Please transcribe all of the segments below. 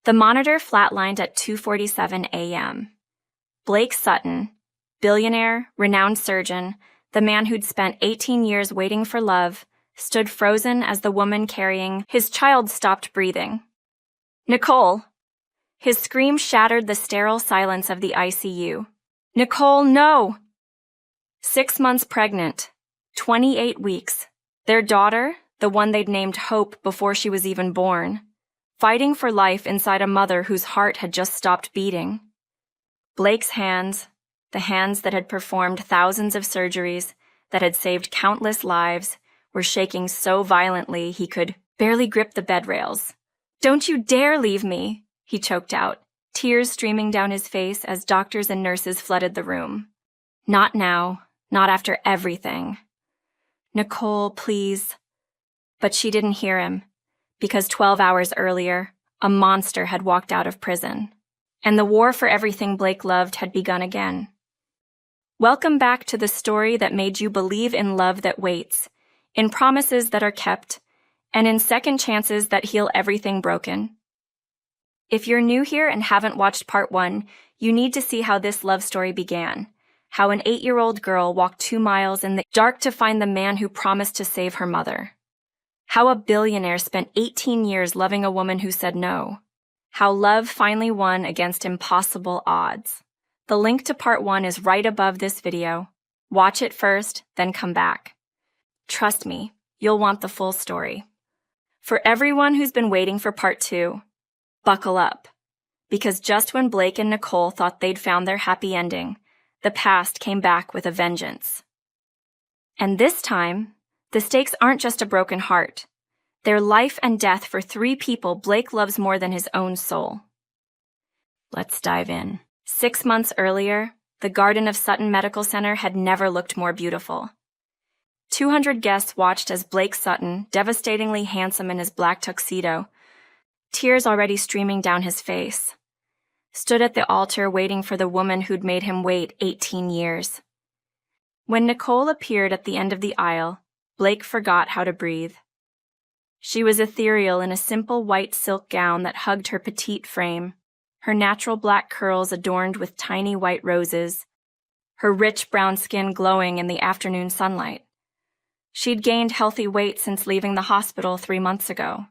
The monitor flatlined at 2:47 a.m. Blake Sutton, billionaire, renowned surgeon, the man who'd spent 18 years waiting for love, stood frozen as the woman carrying his child stopped breathing. "Nicole!" His scream shattered the sterile silence of the ICU. "Nicole, no!" 6 months pregnant, 28 weeks. Their daughter, the one they'd named Hope before she was even born, fighting for life inside a mother whose heart had just stopped beating. Blake's hands, the hands that had performed thousands of surgeries, that had saved countless lives, were shaking so violently he could barely grip the bed rails. "Don't you dare leave me," he choked out, tears streaming down his face as doctors and nurses flooded the room. "Not now, not after everything." "Nicole, please." But she didn't hear him, because 12 hours earlier, a monster had walked out of prison, and the war for everything Blake loved had begun again. Welcome back to the story that made you believe in love that waits, in promises that are kept, and in second chances that heal everything broken. If you're new here and haven't watched part 1, you need to see how this love story began, how an 8-year-old girl walked 2 miles in the dark to find the man who promised to save her mother, how a billionaire spent 18 years loving a woman who said no, how love finally won against impossible odds. The link to part 1 is right above this video. Watch it first, then come back. Trust me, you'll want the full story. For everyone who's been waiting for part 2, buckle up. Because just when Blake and Nicole thought they'd found their happy ending, the past came back with a vengeance. And this time, the stakes aren't just a broken heart. They're life and death for 3 people Blake loves more than his own soul. Let's dive in. 6 months earlier, the garden of Sutton Medical Center had never looked more beautiful. 200 guests watched as Blake Sutton, devastatingly handsome in his black tuxedo, tears already streaming down his face, stood at the altar waiting for the woman who'd made him wait 18 years. When Nicole appeared at the end of the aisle, Blake forgot how to breathe. She was ethereal in a simple white silk gown that hugged her petite frame, her natural black curls adorned with tiny white roses, her rich brown skin glowing in the afternoon sunlight. She'd gained healthy weight since leaving the hospital 3 months ago.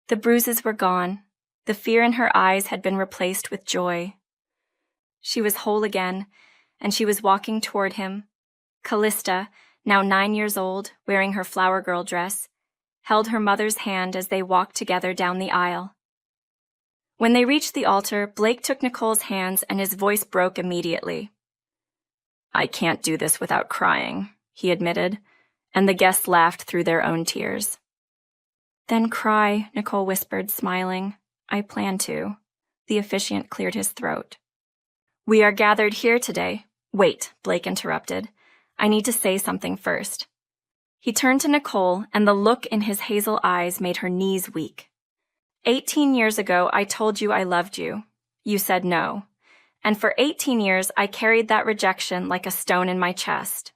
The bruises were gone. The fear in her eyes had been replaced with joy. She was whole again, and she was walking toward him. Callista, now 9 years old, wearing her flower girl dress, held her mother's hand as they walked together down the aisle. When they reached the altar, Blake took Nicole's hands and his voice broke immediately. "I can't do this without crying," he admitted, and the guests laughed through their own tears. "Then cry," Nicole whispered, smiling. "I plan to." The officiant cleared his throat. "We are gathered here today." "Wait," Blake interrupted. "I need to say something first." He turned to Nicole, and the look in his hazel eyes made her knees weak. 18 years ago, I told you I loved you. You said no. And for 18 years, I carried that rejection like a stone in my chest.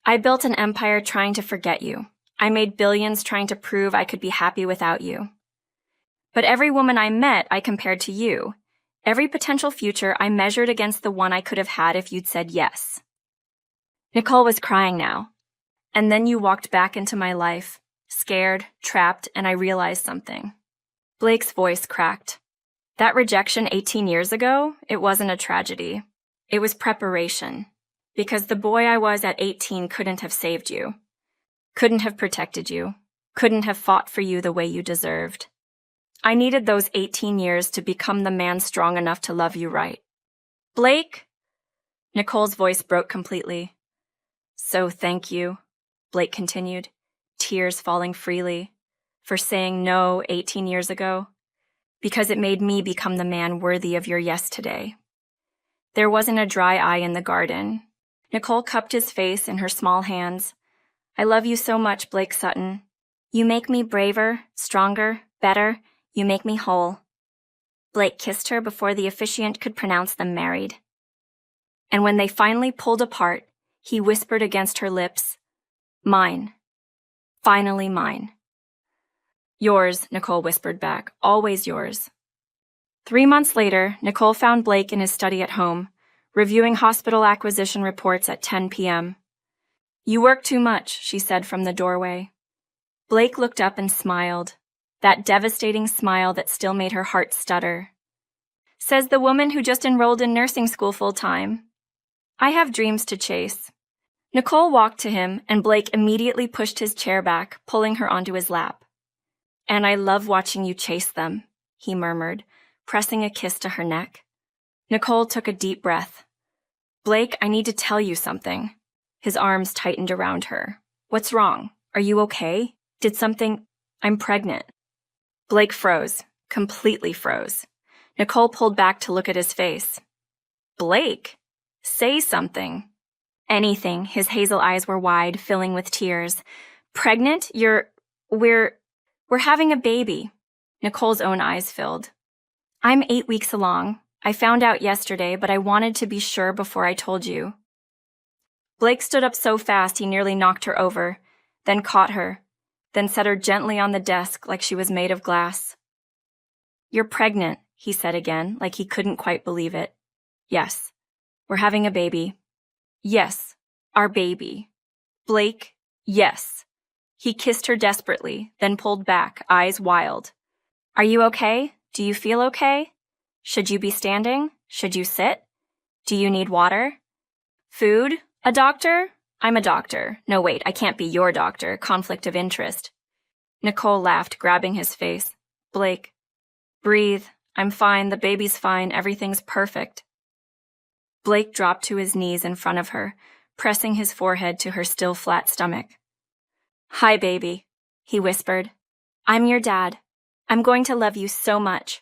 I built an empire trying to forget you. I made billions trying to prove I could be happy without you. But every woman I met, I compared to you. Every potential future I measured against the one I could have had if you'd said yes. Nicole was crying now. And then you walked back into my life, scared, trapped, and I realized something. Blake's voice cracked. That rejection 18 years ago, it wasn't a tragedy. It was preparation. Because the boy I was at 18 couldn't have saved you. Couldn't have protected you. Couldn't have fought for you the way you deserved. I needed those 18 years to become the man strong enough to love you right. Blake? Nicole's voice broke completely. So thank you, Blake continued, tears falling freely, for saying no 18 years ago, because it made me become the man worthy of your yes today. There wasn't a dry eye in the garden. Nicole cupped his face in her small hands. I love you so much, Blake Sutton. You make me braver, stronger, better. You make me whole. Blake kissed her before the officiant could pronounce them married. And when they finally pulled apart, he whispered against her lips, mine. Finally mine. Yours, Nicole whispered back. Always yours. 3 months later, Nicole found Blake in his study at home, reviewing hospital acquisition reports at 10 p.m. You work too much, she said from the doorway. Blake looked up and smiled, that devastating smile that still made her heart stutter. Says the woman who just enrolled in nursing school full-time. I have dreams to chase. Nicole walked to him, and Blake immediately pushed his chair back, pulling her onto his lap. And I love watching you chase them, he murmured, pressing a kiss to her neck. Nicole took a deep breath. Blake, I need to tell you something. His arms tightened around her. What's wrong? Are you okay? Did something... I'm pregnant. Blake froze, completely froze. Nicole pulled back to look at his face. Blake, say something. Anything. His hazel eyes were wide, filling with tears. Pregnant? We're having a baby. Nicole's own eyes filled. I'm 8 weeks along. I found out yesterday, but I wanted to be sure before I told you. Blake stood up so fast he nearly knocked her over, then caught her, then set her gently on the desk like she was made of glass. You're pregnant, he said again, like he couldn't quite believe it. Yes, we're having a baby. Yes, our baby. Blake, yes. He kissed her desperately, then pulled back, eyes wild. Are you okay? Do you feel okay? Should you be standing? Should you sit? Do you need water? Food? A doctor? I'm a doctor. No, wait, I can't be your doctor. Conflict of interest. Nicole laughed, grabbing his face. Blake, breathe. I'm fine. The baby's fine. Everything's perfect. Blake dropped to his knees in front of her, pressing his forehead to her still flat stomach. Hi, baby, he whispered. I'm your dad. I'm going to love you so much.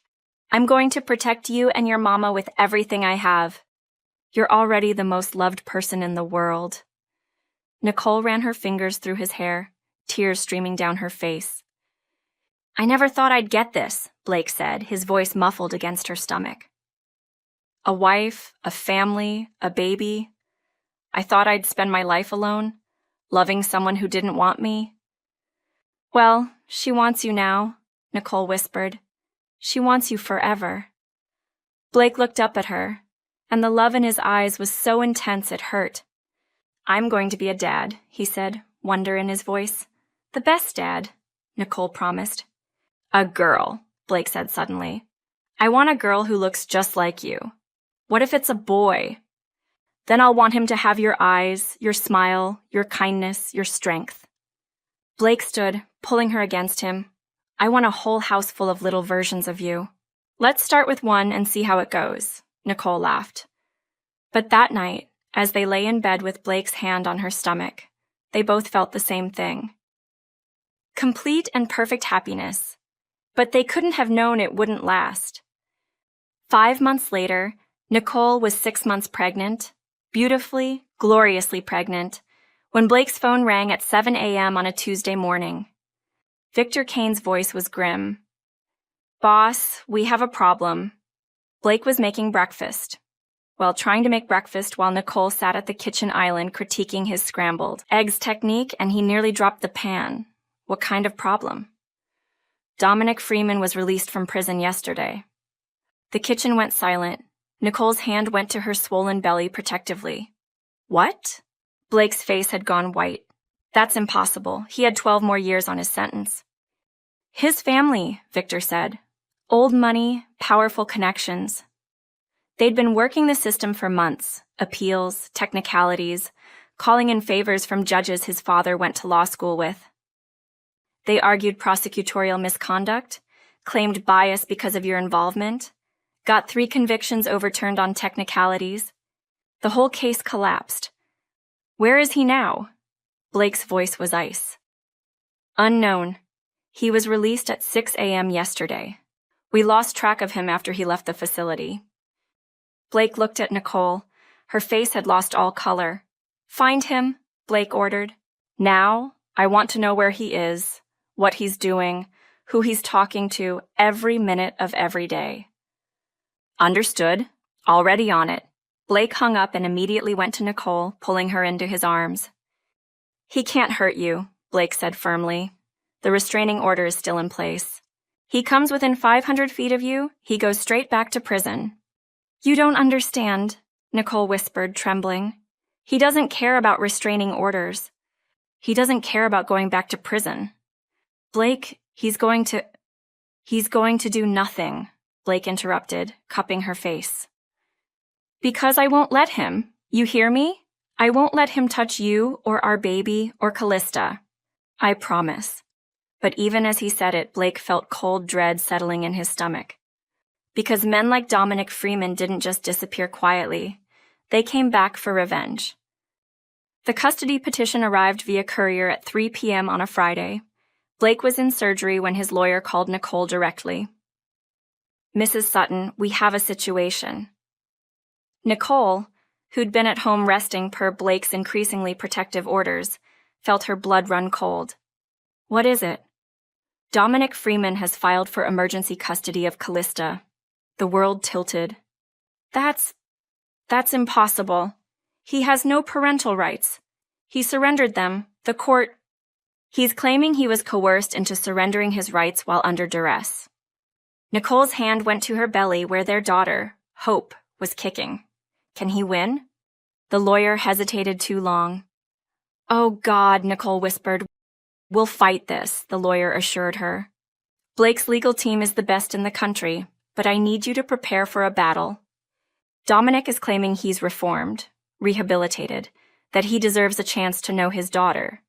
I'm going to protect you and your mama with everything I have. You're already the most loved person in the world. Nicole ran her fingers through his hair, tears streaming down her face. I never thought I'd get this, Blake said, his voice muffled against her stomach. A wife, a family, a baby. I thought I'd spend my life alone, loving someone who didn't want me. Well, she wants you now, Nicole whispered. She wants you forever. Blake looked up at her, and the love in his eyes was so intense it hurt. I'm going to be a dad, he said, wonder in his voice. The best dad, Nicole promised. A girl, Blake said suddenly. I want a girl who looks just like you. What if it's a boy? Then I'll want him to have your eyes, your smile, your kindness, your strength. Blake stood, pulling her against him. I want a whole house full of little versions of you. Let's start with one and see how it goes, Nicole laughed. But that night, as they lay in bed with Blake's hand on her stomach, they both felt the same thing. Complete and perfect happiness. But they couldn't have known it wouldn't last. 5 months later, Nicole was 6 months pregnant, beautifully, gloriously pregnant, when Blake's phone rang at 7 a.m. on a Tuesday morning. Victor Kane's voice was grim. Boss, we have a problem. Blake was making breakfast. Trying to make breakfast while Nicole sat at the kitchen island critiquing his scrambled eggs technique, and he nearly dropped the pan. What kind of problem? Dominic Freeman was released from prison yesterday. The kitchen went silent. Nicole's hand went to her swollen belly protectively. What? Blake's face had gone white. That's impossible. He had 12 more years on his sentence. His family, Victor said. Old money, powerful connections. They'd been working the system for months, appeals, technicalities, calling in favors from judges his father went to law school with. They argued prosecutorial misconduct, claimed bias because of your involvement, got 3 convictions overturned on technicalities. The whole case collapsed. Where is he now? Blake's voice was ice. Unknown. He was released at 6 a.m. yesterday. We lost track of him after he left the facility. Blake looked at Nicole. Her face had lost all color. Find him, Blake ordered. Now, I want to know where he is, what he's doing, who he's talking to every minute of every day. Understood. Already on it. Blake hung up and immediately went to Nicole, pulling her into his arms. He can't hurt you, Blake said firmly. The restraining order is still in place. He comes within 500 feet of you, he goes straight back to prison. You don't understand, Nicole whispered, trembling. He doesn't care about restraining orders. He doesn't care about going back to prison. Blake, he's going to do nothing, Blake interrupted, cupping her face. Because I won't let him. You hear me? I won't let him touch you or our baby or Callista. I promise. But even as he said it, Blake felt cold dread settling in his stomach. Because men like Dominic Freeman didn't just disappear quietly. They came back for revenge. The custody petition arrived via courier at 3 p.m. on a Friday. Blake was in surgery when his lawyer called Nicole directly. Mrs. Sutton, we have a situation. Nicole, who'd been at home resting per Blake's increasingly protective orders, felt her blood run cold. What is it? Dominic Freeman has filed for emergency custody of Callista. The world tilted. That's impossible. He has no parental rights. He surrendered them. The court... He's claiming he was coerced into surrendering his rights while under duress. Nicole's hand went to her belly where their daughter, Hope, was kicking. Can he win? The lawyer hesitated too long. Oh God, Nicole whispered. We'll fight this, the lawyer assured her. Blake's legal team is the best in the country, but I need you to prepare for a battle. Dominic is claiming he's reformed, rehabilitated, that he deserves a chance to know his daughter.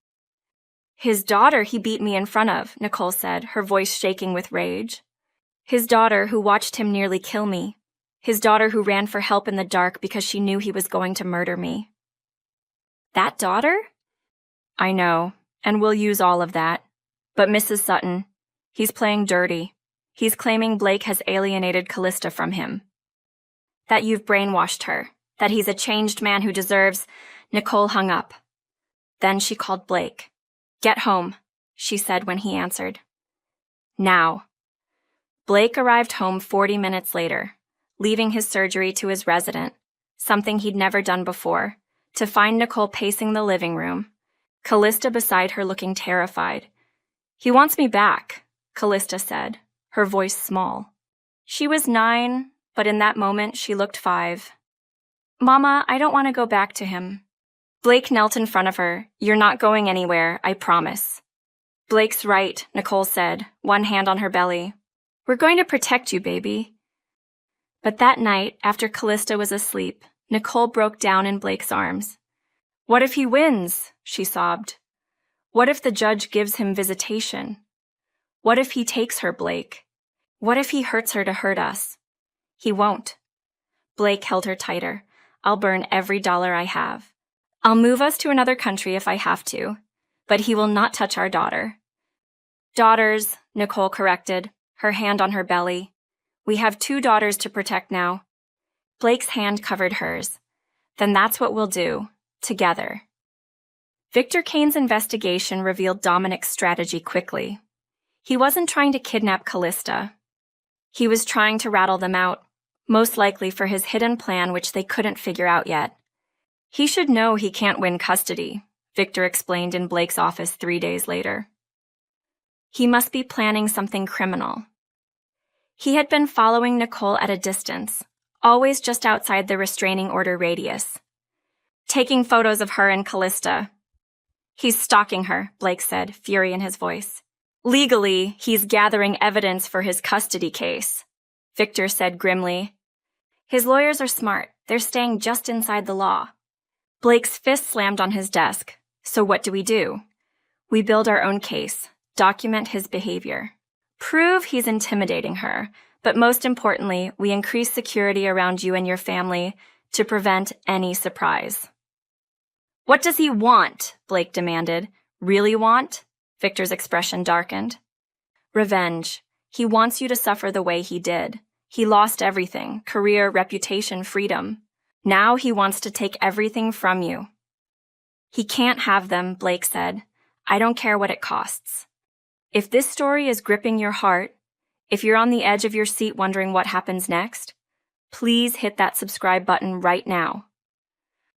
His daughter he beat me in front of, Nicole said, her voice shaking with rage. His daughter who watched him nearly kill me. His daughter who ran for help in the dark because she knew he was going to murder me. That daughter? I know, and we'll use all of that. But Mrs. Sutton, he's playing dirty. He's claiming Blake has alienated Callista from him. That you've brainwashed her. That he's a changed man who deserves... Nicole hung up. Then she called Blake. Get home, she said when he answered. Now. Blake arrived home 40 minutes later, leaving his surgery to his resident, something he'd never done before, to find Nicole pacing the living room, Callista beside her looking terrified. He wants me back, Callista said, her voice small. She was 9, but in that moment she looked 5. Mama, I don't want to go back to him. Blake knelt in front of her. You're not going anywhere, I promise. Blake's right, Nicole said, one hand on her belly. We're going to protect you, baby. But that night, after Callista was asleep, Nicole broke down in Blake's arms. What if he wins? She sobbed. What if the judge gives him visitation? What if he takes her, Blake? What if he hurts her to hurt us? He won't. Blake held her tighter. I'll burn every dollar I have. I'll move us to another country if I have to, but he will not touch our daughter. Daughters, Nicole corrected, her hand on her belly. We have 2 daughters to protect now. Blake's hand covered hers. Then that's what we'll do, together. Victor Kane's investigation revealed Dominic's strategy quickly. He wasn't trying to kidnap Callista. He was trying to rattle them out, most likely for his hidden plan which they couldn't figure out yet. He should know he can't win custody, Victor explained in Blake's office 3 days later. He must be planning something criminal. He had been following Nicole at a distance, always just outside the restraining order radius. Taking photos of her and Callista. He's stalking her, Blake said, fury in his voice. Legally, he's gathering evidence for his custody case, Victor said grimly. His lawyers are smart. They're staying just inside the law. Blake's fist slammed on his desk. So what do? We build our own case, document his behavior, prove he's intimidating her, but most importantly, we increase security around you and your family to prevent any surprise. What does he want? Blake demanded. Really want? Victor's expression darkened. Revenge. He wants you to suffer the way he did. He lost everything, career, reputation, freedom. Now he wants to take everything from you. He can't have them, Blake said. I don't care what it costs. If this story is gripping your heart, if you're on the edge of your seat wondering what happens next, please hit that subscribe button right now.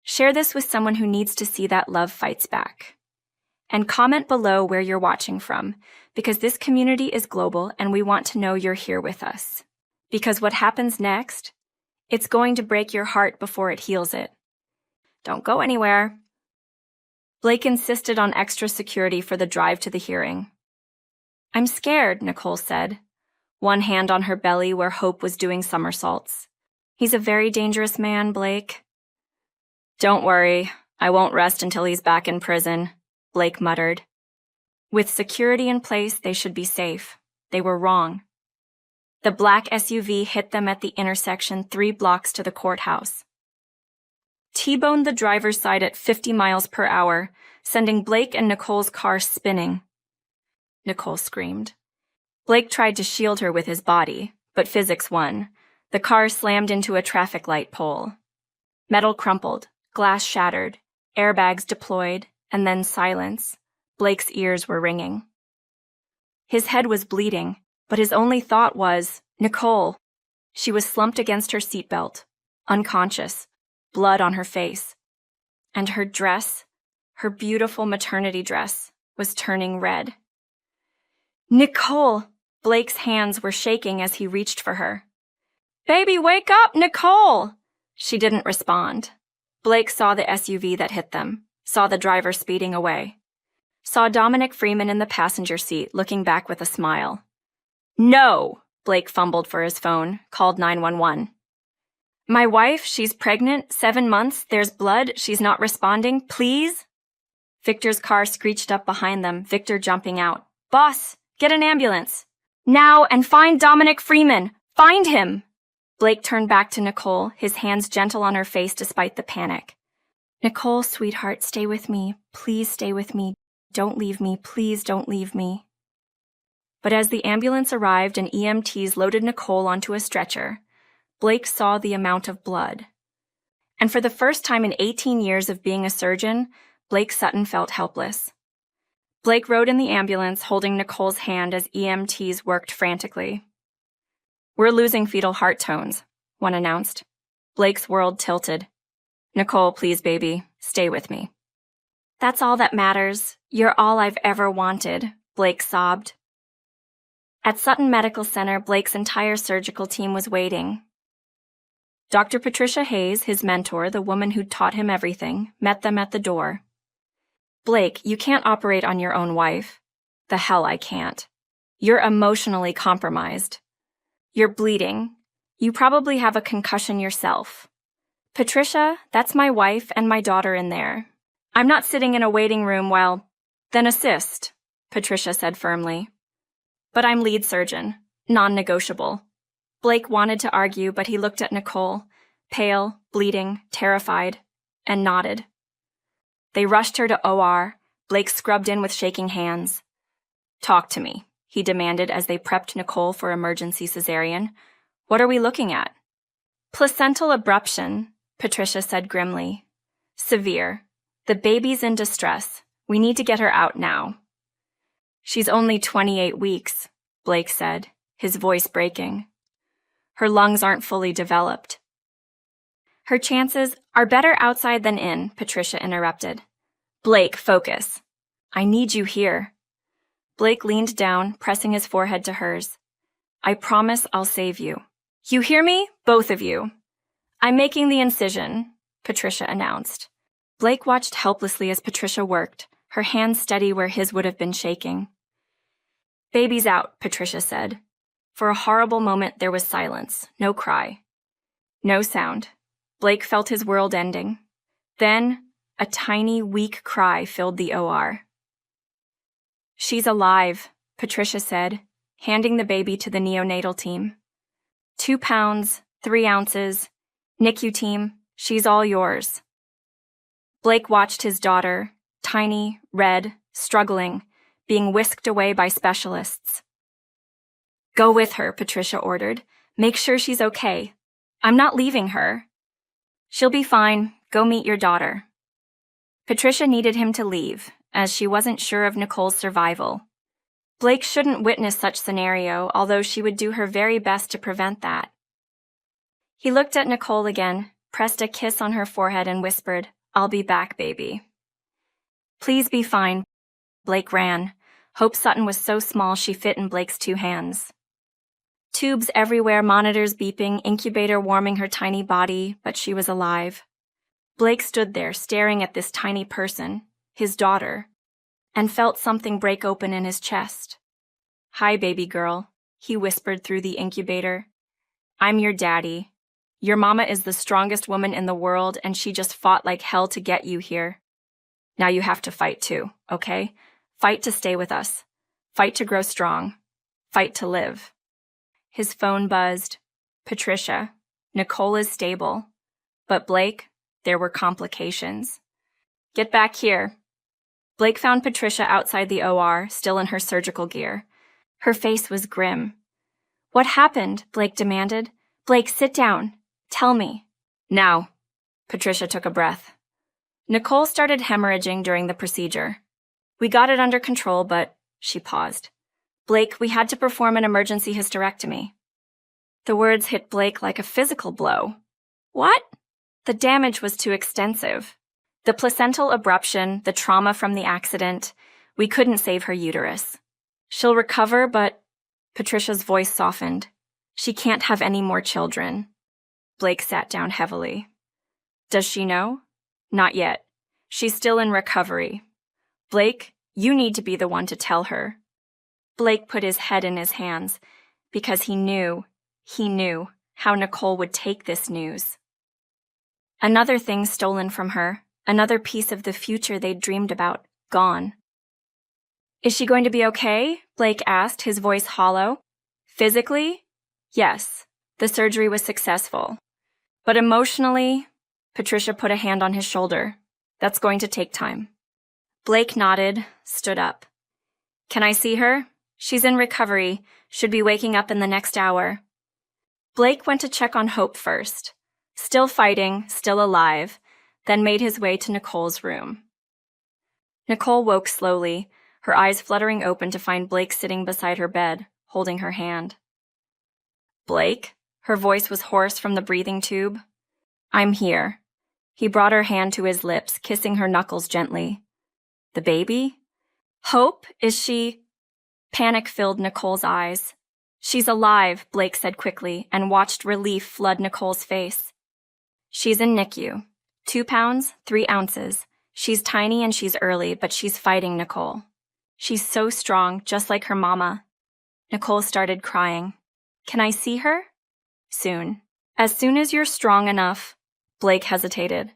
Share this with someone who needs to see that love fights back. And comment below where you're watching from, because this community is global and we want to know you're here with us. Because what happens next, it's going to break your heart before it heals it. Don't go anywhere. Blake insisted on extra security for the drive to the hearing. I'm scared, Nicole said, one hand on her belly where Hope was doing somersaults. He's a very dangerous man, Blake. Don't worry, I won't rest until he's back in prison, Blake muttered. With security in place, they should be safe. They were wrong. The black SUV hit them at the intersection 3 blocks to the courthouse. T-boned the driver's side at 50 miles per hour, sending Blake and Nicole's car spinning. Nicole screamed. Blake tried to shield her with his body, but physics won. The car slammed into a traffic light pole. Metal crumpled, glass shattered, airbags deployed, and then silence. Blake's ears were ringing. His head was bleeding, but his only thought was, Nicole. She was slumped against her seatbelt, unconscious, blood on her face. And her dress, her beautiful maternity dress, was turning red. Nicole! Blake's hands were shaking as he reached for her. Baby, wake up, Nicole! She didn't respond. Blake saw the SUV that hit them, saw the driver speeding away, saw Dominic Freeman in the passenger seat looking back with a smile. No! Blake fumbled for his phone, called 911. My wife, she's pregnant, 7 months, there's blood, she's not responding, please? Victor's car screeched up behind them, Victor jumping out. Boss, get an ambulance. Now, and find Dominic Freeman. Find him! Blake turned back to Nicole, his hands gentle on her face despite the panic. Nicole, sweetheart, stay with me. Please stay with me. Don't leave me. Please don't leave me. But as the ambulance arrived and EMTs loaded Nicole onto a stretcher, Blake saw the amount of blood. And for the first time in 18 years of being a surgeon, Blake Sutton felt helpless. Blake rode in the ambulance, holding Nicole's hand as EMTs worked frantically. We're losing fetal heart tones, one announced. Blake's world tilted. Nicole, please, baby, stay with me. That's all that matters. You're all I've ever wanted, Blake sobbed. At Sutton Medical Center, Blake's entire surgical team was waiting. Dr. Patricia Hayes, his mentor, the woman who'd taught him everything, met them at the door. Blake, you can't operate on your own wife. The hell I can't. You're emotionally compromised. You're bleeding. You probably have a concussion yourself. Patricia, that's my wife and my daughter in there. I'm not sitting in a waiting room while... Then assist, Patricia said firmly. But I'm lead surgeon, non-negotiable. Blake wanted to argue, but he looked at Nicole, pale, bleeding, terrified, and nodded. They rushed her to OR. Blake scrubbed in with shaking hands. Talk to me, he demanded as they prepped Nicole for emergency cesarean. What are we looking at? Placental abruption, Patricia said grimly. Severe. The baby's in distress. We need to get her out now. She's only 28 weeks, Blake said, his voice breaking. Her lungs aren't fully developed. Her chances are better outside than in, Patricia interrupted. Blake, focus. I need you here. Blake leaned down, pressing his forehead to hers. I promise I'll save you. You hear me? Both of you. I'm making the incision, Patricia announced. Blake watched helplessly as Patricia worked, her hands steady where his would have been shaking. Baby's out, Patricia said. For a horrible moment there was silence, no cry. No sound. Blake felt his world ending. Then, a tiny, weak cry filled the OR. She's alive, Patricia said, handing the baby to the neonatal team. 2 pounds, 3 ounces. NICU team, she's all yours. Blake watched his daughter, tiny, red, struggling, being whisked away by specialists. Go with her, Patricia ordered. Make sure she's okay. I'm not leaving her. She'll be fine. Go meet your daughter. Patricia needed him to leave, as she wasn't sure of Nicole's survival. Blake shouldn't witness such scenario, although she would do her very best to prevent that. He looked at Nicole again, pressed a kiss on her forehead and whispered, I'll be back, baby. Please be fine. Blake ran. Hope Sutton was so small she fit in Blake's 2 hands. Tubes everywhere, monitors beeping, incubator warming her tiny body, but she was alive. Blake stood there, staring at this tiny person, his daughter, and felt something break open in his chest. "Hi, baby girl," he whispered through the incubator. "I'm your daddy. Your mama is the strongest woman in the world, and she just fought like hell to get you here. Now you have to fight too, okay? Fight to stay with us. Fight to grow strong. Fight to live." His phone buzzed. "Patricia, Nicole is stable. But Blake, there were complications. Get back here." Blake found Patricia outside the OR, still in her surgical gear. Her face was grim. "What happened?" Blake demanded. "Blake, sit down. Tell me." "Now." Patricia took a breath. "Nicole started hemorrhaging during the procedure. We got it under control, but..." She paused. "Blake, we had to perform an emergency hysterectomy." The words hit Blake like a physical blow. "What?" The damage was too extensive. The placental abruption, the trauma from the accident. We couldn't save her uterus. She'll recover, but... Patricia's voice softened. "She can't have any more children." Blake sat down heavily. "Does she know?" "Not yet. She's still in recovery. Blake, you need to be the one to tell her." Blake put his head in his hands because he knew how Nicole would take this news. Another thing stolen from her, another piece of the future they'd dreamed about, gone. "Is she going to be okay?" Blake asked, his voice hollow. "Physically? Yes, the surgery was successful. But emotionally..." Patricia put a hand on his shoulder. "That's going to take time." Blake nodded, stood up. "Can I see her? She's in recovery, should be waking up in the next hour." Blake went to check on Hope first. Still fighting, still alive, then made his way to Nicole's room. Nicole woke slowly, her eyes fluttering open to find Blake sitting beside her bed, holding her hand. "Blake?" Her voice was hoarse from the breathing tube. "I'm here." He brought her hand to his lips, kissing her knuckles gently. "The baby?" "Hope? Is she..." Panic filled Nicole's eyes. "She's alive," Blake said quickly, and watched relief flood Nicole's face. "She's in NICU. 2 pounds, 3 ounces. She's tiny and she's early, but she's fighting, Nicole. She's so strong, just like her mama." Nicole started crying. "Can I see her?" "Soon. As soon as you're strong enough." Blake hesitated.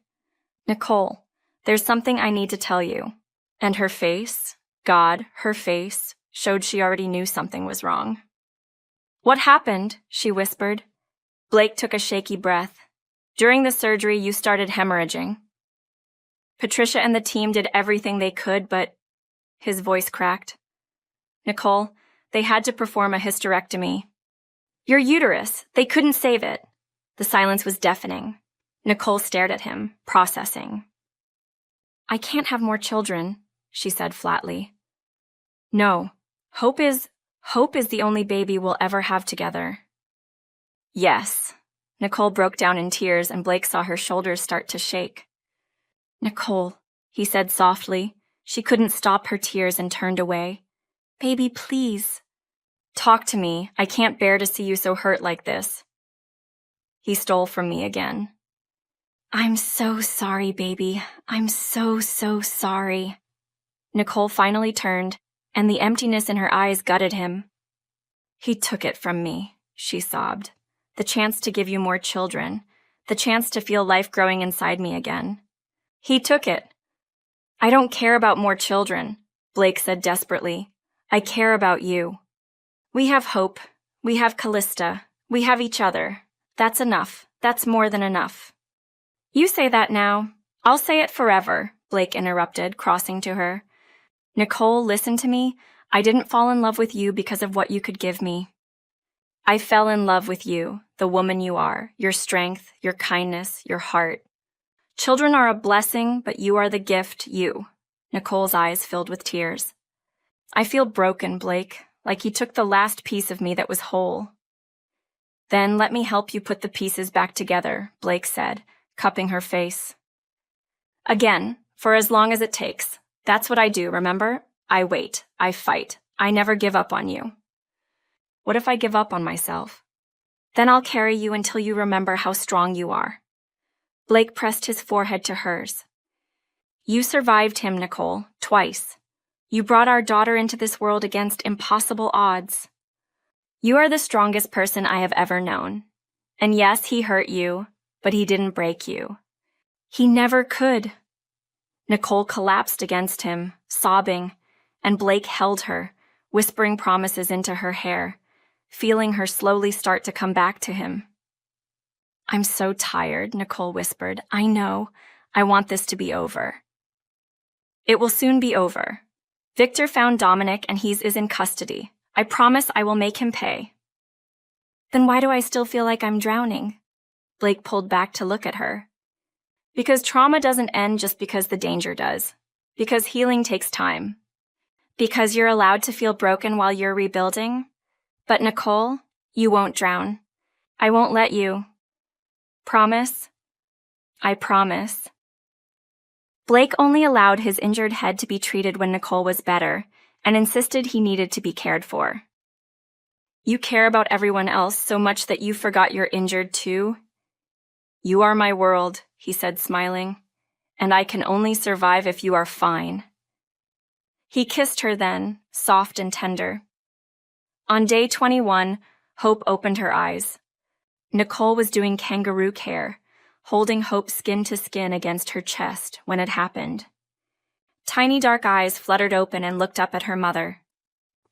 "Nicole, there's something I need to tell you." And her face, God, her face, showed she already knew something was wrong. "What happened?" she whispered. Blake took a shaky breath. "During the surgery, you started hemorrhaging. Patricia and the team did everything they could, but..." His voice cracked. "Nicole, they had to perform a hysterectomy. Your uterus, they couldn't save it." The silence was deafening. Nicole stared at him, processing. "I can't have more children," she said flatly. "No, Hope is the only baby we'll ever have together." "Yes." Nicole broke down in tears, and Blake saw her shoulders start to shake. "Nicole," he said softly. She couldn't stop her tears and turned away. "Baby, please." "Talk to me. I can't bear to see you so hurt like this." He stole from me again. "I'm so sorry, baby. I'm so sorry." Nicole finally turned, and the emptiness in her eyes gutted him. "He took it from me," she sobbed. "The chance to give you more children. The chance to feel life growing inside me again. He took it." "I don't care about more children," Blake said desperately. "I care about you. We have Hope. We have Callista. We have each other. That's enough. That's more than enough." "You say that now. I'll say it forever," Blake interrupted, crossing to her. "Nicole, listen to me. I didn't fall in love with you because of what you could give me. I fell in love with you, the woman you are, your strength, your kindness, your heart. Children are a blessing, but you are the gift, you." Nicole's eyes filled with tears. "I feel broken, Blake, like you took the last piece of me that was whole." "Then let me help you put the pieces back together," Blake said, cupping her face. "Again, for as long as it takes. That's what I do, remember? I wait. I fight. I never give up on you. What if I give up on myself? Then I'll carry you until you remember how strong you are. Blake pressed his forehead to hers. You survived him, Nicole, twice. You brought our daughter into this world against impossible odds. You are the strongest person I have ever known. And yes, he hurt you, but he didn't break you. He never could. Nicole collapsed against him, sobbing, and Blake held her, whispering promises into her hair, feeling her slowly start to come back to him. I'm so tired, Nicole whispered. I know. I want this to be over. It will soon be over. Victor found Dominic and he is in custody. I promise I will make him pay. Then why do I still feel like I'm drowning? Blake pulled back to look at her. Because trauma doesn't end just because the danger does. Because healing takes time. Because you're allowed to feel broken while you're rebuilding. But Nicole, you won't drown. I won't let you. Promise? I promise. Blake only allowed his injured head to be treated when Nicole was better, and insisted he needed to be cared for. You care about everyone else so much that you forgot you're injured too? You are my world, he said, smiling, and I can only survive if you are fine. He kissed her then, soft and tender. On day 21, Hope opened her eyes. Nicole was doing kangaroo care, holding Hope skin to skin against her chest when it happened. Tiny dark eyes fluttered open and looked up at her mother.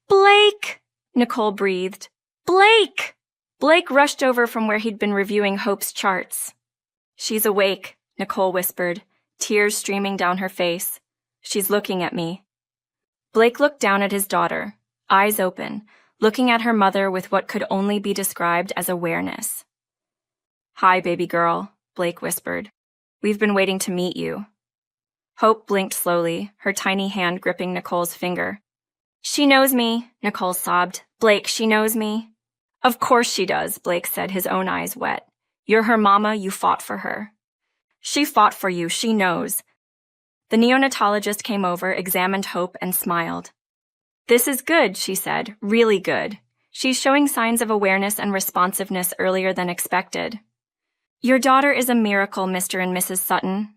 Blake! Nicole breathed. Blake! Blake rushed over from where he'd been reviewing Hope's charts. She's awake, Nicole whispered, tears streaming down her face. She's looking at me. Blake looked down at his daughter, eyes open, looking at her mother with what could only be described as awareness. Hi, baby girl, Blake whispered. We've been waiting to meet you. Hope blinked slowly, her tiny hand gripping Nicole's finger. She knows me, Nicole sobbed. Blake, she knows me. Of course she does, Blake said, his own eyes wet. You're her mama, you fought for her. She fought for you, she knows. The neonatologist came over, examined Hope, and smiled. This is good, she said, really good. She's showing signs of awareness and responsiveness earlier than expected. Your daughter is a miracle, Mr. and Mrs. Sutton.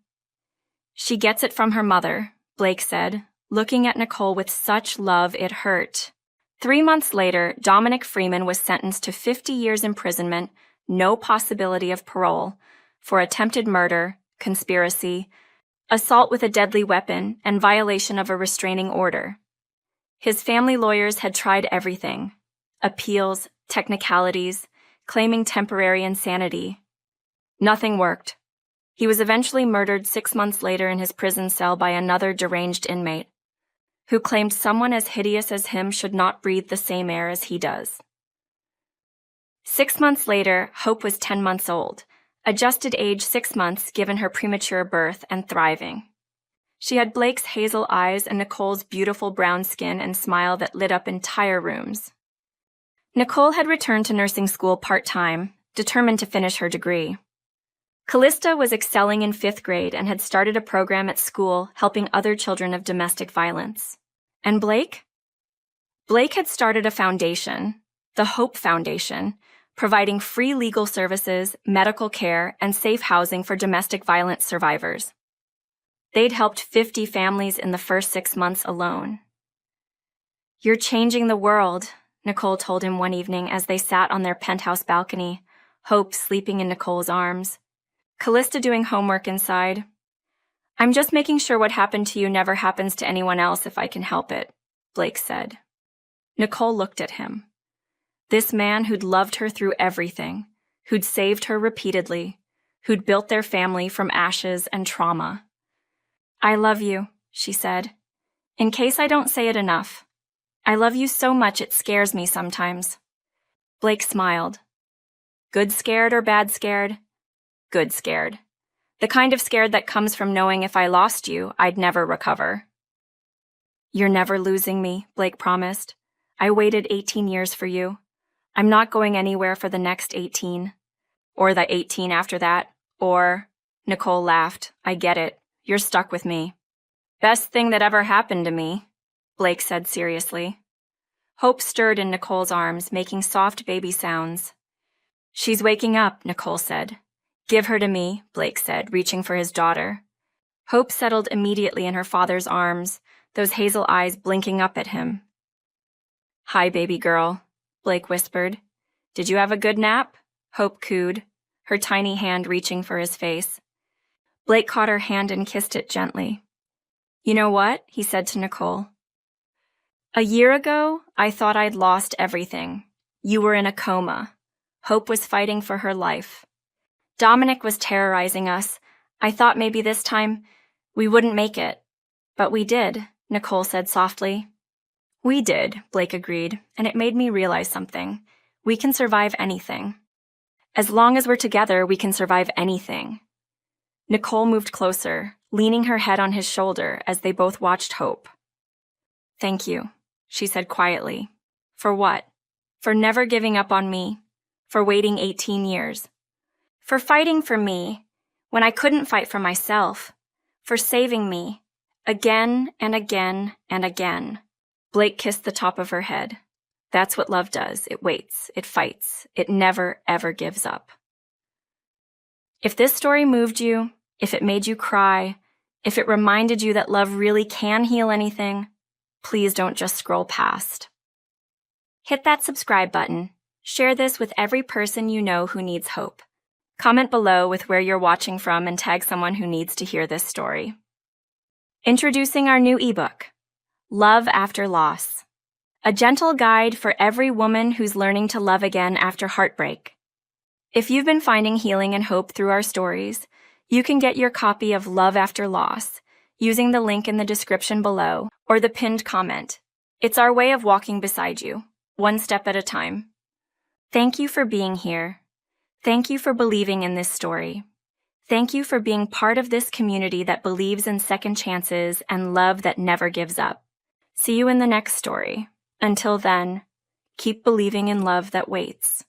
She gets it from her mother, Blake said, looking at Nicole with such love it hurt. 3 months later, Dominic Freeman was sentenced to 50 years imprisonment, no possibility of parole, for attempted murder, conspiracy, assault with a deadly weapon, and violation of a restraining order. His family lawyers had tried everything: appeals, technicalities, claiming temporary insanity. Nothing worked. He was eventually murdered 6 months later in his prison cell by another deranged inmate, who claimed someone as hideous as him should not breathe the same air as he does. 6 months later, Hope was 10 months old, adjusted age 6 months given her premature birth, and thriving. She had Blake's hazel eyes and Nicole's beautiful brown skin and smile that lit up entire rooms. Nicole had returned to nursing school part-time, determined to finish her degree. Callista was excelling in 5th grade and had started a program at school helping other children of domestic violence. And Blake? Blake had started a foundation, the Hope Foundation, providing free legal services, medical care, and safe housing for domestic violence survivors. They'd helped 50 families in the first 6 months alone. You're changing the world, Nicole told him one evening as they sat on their penthouse balcony, Hope sleeping in Nicole's arms, Callista doing homework inside. I'm just making sure what happened to you never happens to anyone else if I can help it, Blake said. Nicole looked at him. This man who'd loved her through everything, who'd saved her repeatedly, who'd built their family from ashes and trauma. I love you, she said. In case I don't say it enough. I love you so much it scares me sometimes. Blake smiled. Good scared or bad scared? Good scared. The kind of scared that comes from knowing if I lost you, I'd never recover. You're never losing me, Blake promised. I waited 18 years for you. I'm not going anywhere for the next 18. Or the 18 after that. Or, Nicole laughed, I get it. You're stuck with me. Best thing that ever happened to me. Blake said seriously. Hope stirred in Nicole's arms, making soft baby sounds. She's waking up, Nicole said. Give her to me, Blake said, reaching for his daughter. Hope settled immediately in her father's arms, those hazel eyes blinking up at him. Hi, baby girl, Blake whispered. Did you have a good nap? Hope cooed, her tiny hand reaching for his face. Blake caught her hand and kissed it gently. You know what? He said to Nicole. A year ago, I thought I'd lost everything. You were in a coma. Hope was fighting for her life. Dominic was terrorizing us. I thought maybe this time we wouldn't make it. But we did, Nicole said softly. We did, Blake agreed, and it made me realize something. We can survive anything. As long as we're together, we can survive anything. Nicole moved closer, leaning her head on his shoulder as they both watched Hope. Thank you, she said quietly. For what? For never giving up on me. For waiting 18 years. For fighting for me when I couldn't fight for myself. For saving me. Again and again and again. Blake kissed the top of her head. That's what love does. It waits. It fights. It never, ever gives up. If this story moved you, if it made you cry, if it reminded you that love really can heal anything, please don't just scroll past. Hit that subscribe button. Share this with every person you know who needs hope. Comment below with where you're watching from and tag someone who needs to hear this story. Introducing our new ebook, Love After Loss. A gentle guide for every woman who's learning to love again after heartbreak. If you've been finding healing and hope through our stories, you can get your copy of Love After Loss using the link in the description below or the pinned comment. It's our way of walking beside you, one step at a time. Thank you for being here. Thank you for believing in this story. Thank you for being part of this community that believes in second chances and love that never gives up. See you in the next story. Until then, keep believing in love that waits.